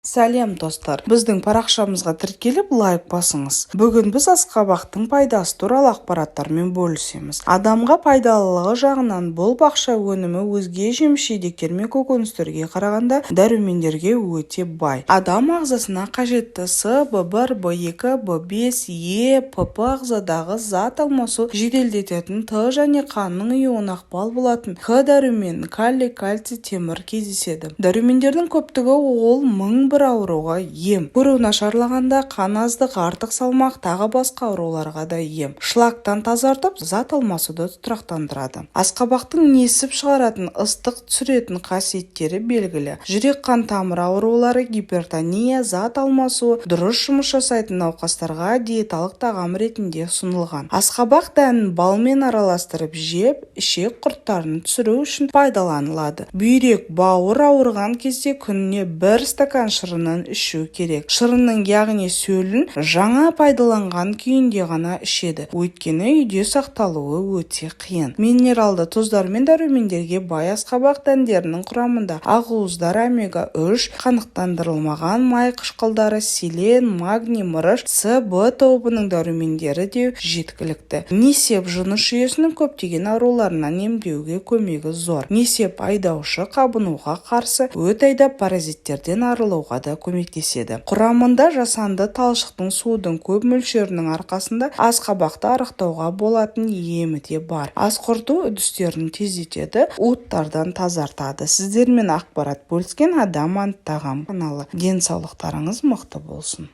Сәлем достар, біздің парақшамызға тіркеліп лайк басыңыз. Бүгін біз асқабақтың пайдасы туралы ақпараттармен бөлісеміз. Адамға пайдалылығы жағынан бұл бақша өнімі өзге жеміс-жидектер мен көкөністерге қарағанда дәрумендерге өте бай. Адам ағзасына қажетті С, В1, В2, В5, Е, ПП ағзадағы зат алмасу жеделдететін Т және қанның ұюына ықпал болатын Х дәрумен, калий, кальций, темір кездеседі. Дәрумендердің көптігі ол бір ауруға ем. Көру нашарлағанда, қан аздық, артық салмақ, тағы басқа ауруларға да ем. Шлактан тазартып, зат алмасуды тұрақтандырады. Асқабақтың несіп шығаратын, ыстық түсіретін қасиеттері белгілі. Жүрек қан тамыр аурулары, гипертония, зат алмасуы, дұрыс жұмыс жасайтын науқастарға диеталық тағам ретінде ұсынылған. Асқабақ дәнін балмен араластырып жеп, ішек құрттарын түсіру үшін пайдаланылады. Бүйрек, бауыр ауырған кезде күніне 1 стакан шырынын ішу керек. Шырынның яғни сөлін жаңа пайдаланған күйінде ғана ішеді. Өйткені үйде сақталуы өте қиын. Минералды тұздар мен дәрумендерге бай асқабақ дәндерінің құрамында ақуыздар, омега-3, қанықтандырылмаған май қышқылдары, селен, магний, мырыш, С, В тобының дәрумендері де жеткілікті. Несеп жыныс жүйесінің көптеген ауруларынан емдеуге көмегі зор. Несеп айдаушы, қабынуға қарсы, өт айдап паразиттерден арылуға да көмектеседі. Құрамында жасанды талшықтың судың көп мөлшерінің арқасында асқабақты арықтауға болатын емі де бар. Ас құрту үдістерін тездетеді, уыттардан тазартады. Сіздермен ақпарат бөліскен Адам Тағам каналы. Денсаулықтарыңыз мықты болсын.